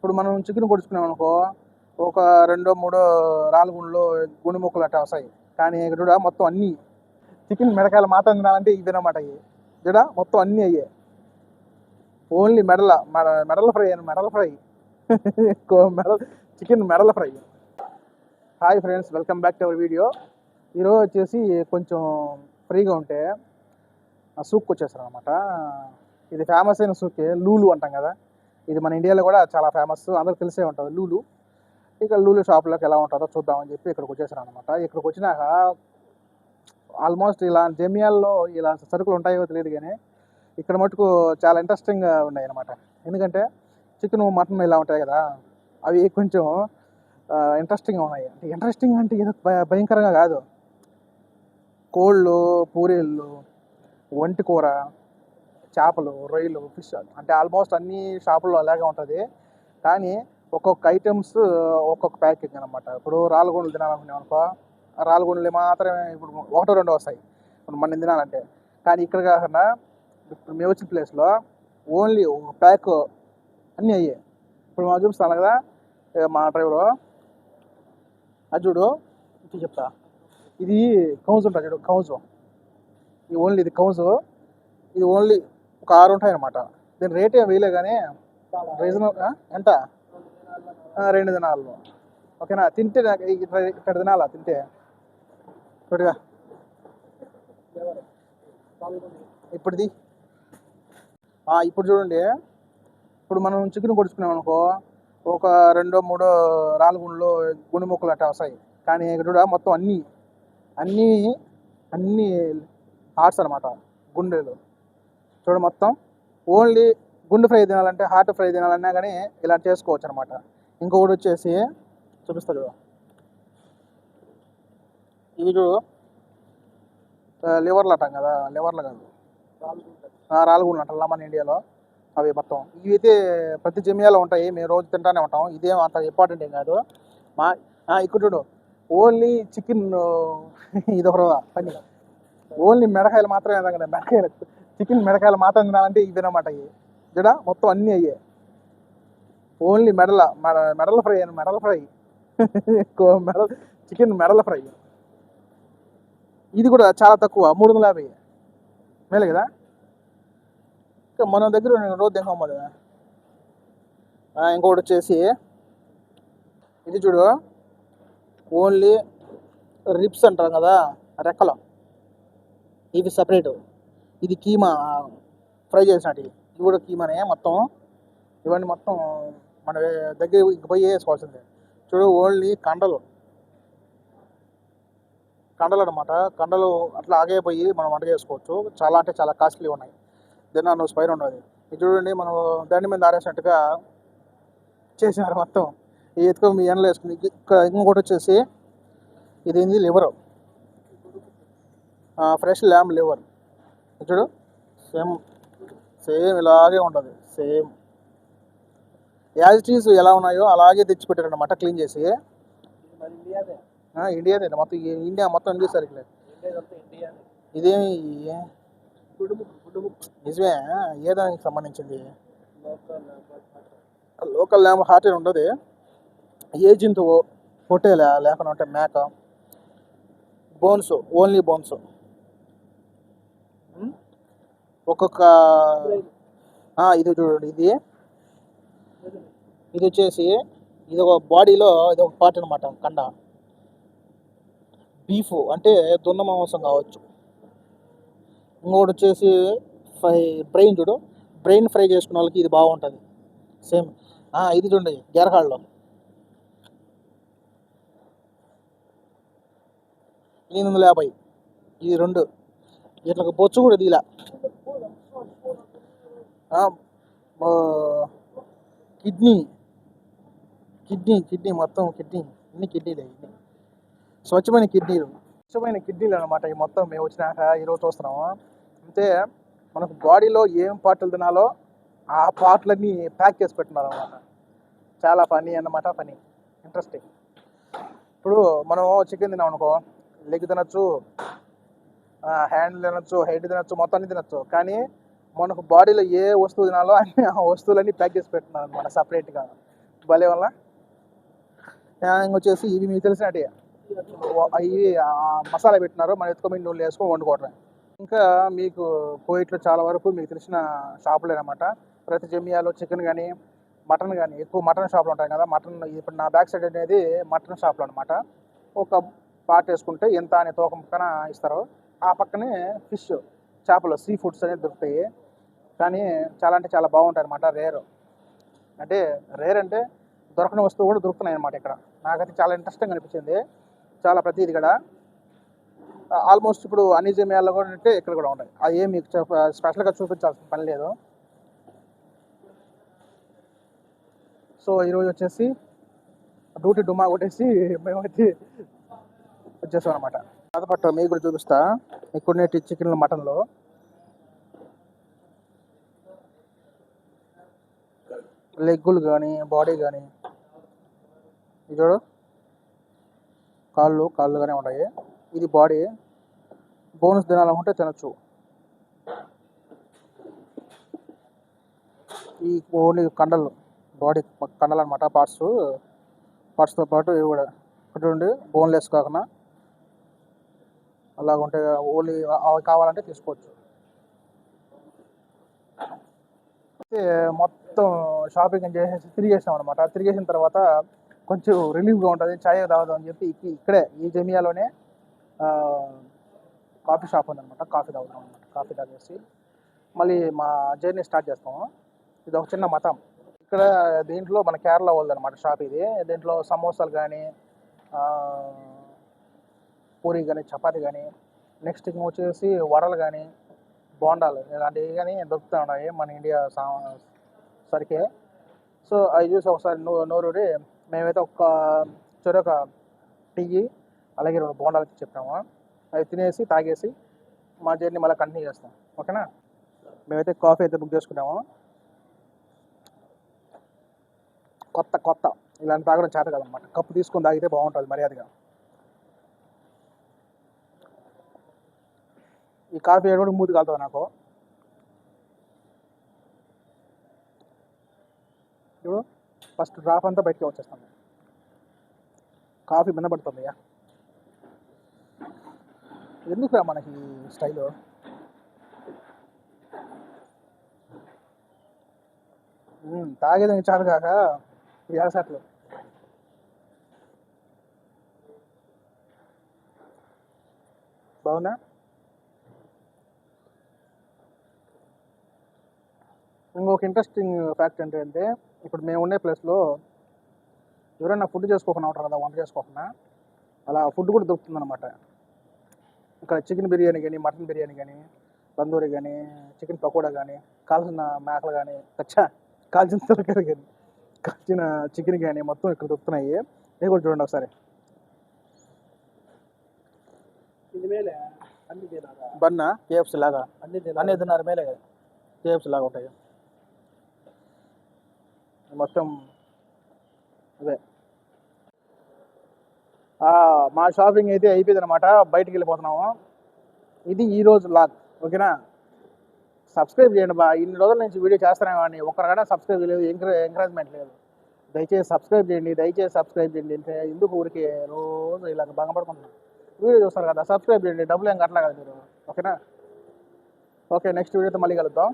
ఇప్పుడు మనం చికెన్ కొడుచుకున్నాం అనుకో, ఒక రెండో మూడో రాళ్ళగుండ్లు గుండె ముక్కలు అట్లా వస్తాయి. కానీ ఇక్కడ చూడ మొత్తం అన్నీ చికెన్ మెడకాయలు మాత్రం తినాలంటే ఇవేనమాట. అయ్యి చూడ మొత్తం అన్నీ అయ్యే. ఓన్లీ మెడల ఫ్రై అని మెడల ఫ్రై చికెన్ మెడల fry. Hi friends, welcome back to our video. ఈరోజు వచ్చేసి కొంచెం ఫ్రీగా ఉంటే సూప్కి వచ్చేసారు అనమాట. ఇది ఫేమస్ అయిన సూకే, లూలు అంటాం కదా. ఇది మన ఇండియాలో కూడా చాలా ఫేమస్, అందరికి తెలిసే ఉంటుంది లూలు. ఇక లూలు షాప్లోకి ఎలా ఉంటుందో చూద్దామని చెప్పి ఇక్కడికి వచ్చేసారు అనమాట. ఇక్కడికి వచ్చినాక ఆల్మోస్ట్ ఇలా జమియాల్లో ఇలా సరుకులు ఉంటాయో తెలియదు, కానీ ఇక్కడ మటుకు చాలా ఇంట్రెస్టింగ్గా ఉన్నాయి అనమాట. ఎందుకంటే చికెన్ మటన్ ఇలా ఉంటాయి కదా, అవి కొంచెం ఇంట్రెస్టింగ్గా ఉన్నాయి. ఇంట్రెస్టింగ్ అంటే ఏదో భయంకరంగా కాదు. కోళ్ళు, పూరీళ్ళు, వంటి కూర, చేపలు, రొయ్యలు, ఫిష్ అంటే ఆల్మోస్ట్ అన్ని షాపుల్లో అలాగే ఉంటుంది. కానీ ఒక్కొక్క ఐటమ్స్ ఒక్కొక్క ప్యాకింగ్ అనమాట. ఇప్పుడు రాళ్ళగుండలు తినాలనుకున్నాం అనుకో, ఆ రాళ్ళగుండలు మాత్రమే ఇప్పుడు ఒకటో రెండో వస్తాయి ఇప్పుడు మనం తినాలంటే. కానీ ఇక్కడ కాకుండా ఇప్పుడు మేము వచ్చిన ప్లేస్లో ఓన్లీ ఒక ప్యాక్ అన్నీ అయ్యాయి. ఇప్పుడు మనం చూపిస్తాను కదా మా డ్రైవరు, అది చూడు ఇది చెప్తా. ఇది కౌజ్ ఉంటుంది చూడు, కౌజ్. ఇది ఓన్లీ ఇది కౌజ్. ఇది ఓన్లీ ఒక 6 ఉంటాయి అనమాట. దీని రేట్ ఏం వేయలే, కానీ రీజనబుల్. ఎంత? 2 దినాలు. ఓకేనా? తింటే ఇక్కడ తినాలా, తింటే చూడగా ఇప్పుడుది. ఇప్పుడు చూడండి, ఇప్పుడు మనం చికెన్ కొడుచుకున్నాం అనుకో, ఒక రెండో మూడో రాళ్ళగుండ్లు గుండె ముక్కలు అట్లా వస్తాయి. కానీ ఇక్కడ చూడ మొత్తం అన్నీ అన్నీ అన్నీ హార్ట్స్ అనమాట, గుండెలు. చూడ మొత్తం ఓన్లీ గుండె ఫ్రై తినాలంటే, హార్ట్ ఫ్రై తినాలన్నా కానీ ఇలా చేసుకోవచ్చు అనమాట. ఇంకొకటి వచ్చేసి చూపిస్తా చూడు, ఇవి చూడు లివర్లు అంటాం కదా, లివర్లు కాదు రాళ్ళగుండ్లు అంటాం మన ఇండియాలో. అవి మొత్తం ఇవి అయితే ప్రతి జమియాలో ఉంటాయి, మేము రోజు తింటానే ఉంటాం. ఇదేం అంత ఇంపార్టెంట్ ఏం కాదు. ఇక్కడ చూడు ఓన్లీ చికెన్ ఇది ఒక పని. ఓన్లీ మెడకాయలు మాత్రమే కదా, మెడకాయలు చికెన్ మెడకాయలు మాత్రం తినాలంటే ఇవేనమాట. అయ్యి చూడ మొత్తం అన్నీ అయ్యే. ఓన్లీ మెడల ఫ్రై అని మెడల ఫ్రై చికెన్ మెడల ఫ్రై. ఇది కూడా చాలా తక్కువ, 350 మేలే కదా. మన దగ్గర రోజు తింటాం మరి. ఇంకొకటి వచ్చేసి ఇది చూడు, ఓన్లీ రిప్స్ అంటాం కదా, రెక్కలు, ఇవి సపరేటు. ఇది కీమా ఫ్రై చేసినట్టు, ఇవి కూడా కీమానే మొత్తం. ఇవన్నీ మొత్తం మన దగ్గర పోయి వేసుకోవాల్సిందే. చూడు ఓన్లీ కండలు అనమాట. కండలు అట్లా ఆగే పోయి మనం వంట చేసుకోవచ్చు. చాలా అంటే చాలా కాస్ట్లీ ఉన్నాయి, తిన్నాను స్పైర్ ఉండదు. ఇది చూడండి, మనం దండి మీద ఆరేసినట్టుగా చేసినారు మొత్తం. ఈ ఎత్తుకో మీ ఎండలో వేసుకుంది. ఇక్కడ ఇంకొకటి వచ్చేసి ఇది ఏంది, లివర్, ఫ్రెష్ ల్యాంబ్ లివర్. చూడు సేమ్ ఇలాగే ఉంటుంది, సేమ్ యాజ్ ఇట్ ఈజ్ ఎలా ఉన్నాయో అలాగే తెచ్చిపెట్టారు అనమాట, క్లీన్ చేసి. ఇండియాదే మొత్తం, ఇండియా మొత్తం ఇండియా సరుకులే. ఇదేమి నిజమే, ఏ దానికి సంబంధించింది? లోకల్ ల్యాంబ్ హార్ట్ అని ఉండదు. ఏ జంతువు పొట్టేలా లేకుండా ఉంటే మేక, బోన్స్, ఓన్లీ బోన్స్. ఒక్కొక్క ఇది చూడండి, ఇది వచ్చేసి ఇది ఒక బాడీలో ఇది ఒక పార్ట్ అనమాట, కండ. బీఫ్ అంటే దున్న మాంసం కావచ్చు. ఇంకొకటి వచ్చేసి బ్రెయిన్. చూడు, బ్రెయిన్ ఫ్రై చేసుకున్న వాళ్ళకి ఇది బాగుంటుంది. సేమ్ ఇది చూడండి, గేరకాళ్ళు 850. ఇది 2. ఇట్లా బొచ్చు కూడా దీలా. కిడ్నీ మొత్తం, అన్ని కిడ్నీలు, స్వచ్ఛమైన కిడ్నీలు అనమాట. ఈ మొత్తం మేము వచ్చినాక ఈరోజు చూస్తున్నాము. అంటే మనకు బాడీలో ఏం పార్ట్లు తినాలో ఆ పార్ట్లన్నీ ప్యాక్ చేసి పెట్టున్నారు అనమాట. చాలా ఫనీ అన్నమాట, ఇంట్రెస్టింగ్. ఇప్పుడు మనం చికెన్ తినాం అనుకో, లెగ్ తినచ్చు, హ్యాండ్ తినచ్చు, హెడ్ తినచ్చు, మొత్తం అన్ని తినచ్చు. కానీ మనకు బాడీలో ఏ వస్తువు తినాలో అన్ని ఆ వస్తువులన్నీ ప్యాక్ చేసి పెట్టున్నారు అనమాట సపరేట్గా. భలే వల్ల ఇంకొచ్చేసి ఇవి మీకు తెలిసినట్టు ఇవి మసాలా పెట్టినారు, మనం ఎత్తుకొని నూనెలు వేసుకొని వండుకోవటం. ఇంకా మీకు కోయిట్లో చాలా వరకు మీకు తెలిసిన షాపులు అనమాట. ప్రతి జమియాలో చికెన్ కానీ మటన్ కానీ ఎక్కువ మటన్ షాపులు ఉంటాయి కదా. మటన్ ఇప్పుడు నా బ్యాక్ సైడ్ అనేది మటన్ షాపులు అనమాట. ఒక పార్ట్ వేసుకుంటే ఎంత అని తోక పక్కన ఇస్తారు. ఆ పక్కనే ఫిష్ చేపలు సీ ఫుడ్స్ అనేది దొరుకుతాయి. కానీ చాలా అంటే చాలా బాగుంటాయి అనమాట. రేర్ అంటే దొరకని వస్తువు కూడా దొరుకుతున్నాయి అనమాట ఇక్కడ. నాకైతే చాలా ఇంట్రెస్టింగ్ అనిపించింది. చాలా ప్రతిది ఇక్కడ ఆల్మోస్ట్ ఇప్పుడు అన్ని జమియాల్లో కూడా అంటే ఇక్కడ కూడా ఉంటాయి. అది ఏం మీకు స్పెషల్గా చూపించాల్సిన పని లేదు. సో ఈరోజు వచ్చేసి డ్యూటీ డుమా కొట్టేసి మేమైతే వచ్చేసాం అనమాట. అదపట్టు మీకు కూడా చూపిస్తా. ఇక్కడ చికెన్లు మటన్లో లెగ్గులు కానీ బాడీ కానీ ఇది చూడు, కాళ్ళుగానే ఉంటాయి. ఇది బాడీ. బోనస్ తినాలనుకుంటే తినచ్చు. ఈ ఓన్లీ కండలు, బాడీ కండలు అనమాట. పార్ట్స్తో పాటు ఇవి కూడా ఒకటి ఉండి బోన్లెస్ కాకుండా అలాగుంటే ఓన్లీ అవి కావాలంటే తీసుకోవచ్చు. అయితే మొత్తం షాపింగ్ చేసేసి తిరిగేసాం అనమాట. తిరిగేసిన తర్వాత కొంచెం రిలీఫ్గా ఉంటుంది. ఛాయ్ తాగుదాం అని చెప్పి ఇక్కడే ఈ జమియాలోనే కాఫీ షాప్ ఉందన్నమాట. కాఫీ తాగుదాం అనమాట. కాఫీ తాగేసి మళ్ళీ మా జర్నీ స్టార్ట్ చేస్తాము. ఇది ఒక చిన్న మతం. ఇక్కడ దీంట్లో మన కేరళ వాళ్ళది అనమాట షాప్ ఇది. దీంట్లో సమోసాలు కానీ పూరి కానీ చపాతి కానీ నెక్స్ట్ వచ్చేసి వడలు కానీ బోండాలు ఇలాంటివి కానీ దొరుకుతూ ఉన్నాయి మన ఇండియా సరికే. సో అవి చూసి ఒకసారి నోరూరి మేమైతే ఒక టీ అలాగే 2 బోండాలు చెప్పాము. అవి తినేసి తాగేసి మా జర్నీ మళ్ళీ కంటిన్యూ చేస్తాం. ఓకేనా. మేమైతే కాఫీ అయితే బుక్ చేసుకున్నాము. కొత్త ఇలాంటి తాగడం చేత కదనమాట. కప్పు తీసుకొని తాగితే బాగుంటుంది మర్యాదగా. ఈ కాఫీ కూడా మూతి కాలుతుంది నాకు. ఇప్పుడు ఫస్ట్ డ్రాప్ అంతా బయటకి వచ్చేస్తాను. కాఫీ మినబడుతుంది. ఎందుకురా మనకి స్టైలు. తాగేది చాలు కాక వ్యాసట్లు. బాగున్నా. ఇంకొక ఇంట్రెస్టింగ్ ఫ్యాక్ట్ ఏంటంటే ఇప్పుడు మేము ఉండే ప్లేస్లో ఎవరైనా ఫుడ్ చేసుకోకుండా ఉంటారు కదా, వంట చేసుకోకుండా, అలా ఫుడ్ కూడా దొరుకుతుంది అనమాట. ఇక్కడ చికెన్ బిర్యానీ కానీ మటన్ బిర్యానీ కానీ తందూరి కానీ చికెన్ పకోడా కానీ కాల్చిన మేకలు కానీ కాల్చిన తరకారీ కానీ కాల్చిన చికెన్ కానీ మొత్తం ఇక్కడ దొరుకుతున్నాయి. ఇది కూడా చూడండి ఒకసారి. బన్నా కేఎఫ్సీ లాగా అన్నీ తిన్నారు మేలే కదా. కేఎఫ్సీ లాగా ఉంటాయి మొత్తం. అదే మా షాపింగ్ అయితే అయిపోయింది అనమాట. బయటికి వెళ్ళిపోతున్నాము. ఇది ఈరోజు లాగ్. ఓకేనా. సబ్స్క్రైబ్ చేయండి బా. ఇన్ని రోజుల నుంచి వీడియో చేస్తానే కానీ ఒక్కరికైనా సబ్స్క్రైబ్ చేయలేదు, ఎంకరేజ్మెంట్ లేదు. దయచేసి సబ్స్క్రైబ్ చేయండి. అంటే ఎందుకు ఊరికి రోజు ఇలా భంగపడుకుంటున్నాను. వీడియో చూస్తారు కదా, సబ్స్క్రైబ్ చేయండి. డబ్బులు ఏం కట్టలే కదా మీరు. ఓకేనా. ఓకే, నెక్స్ట్ వీడియోతో మళ్ళీ కలుద్దాం.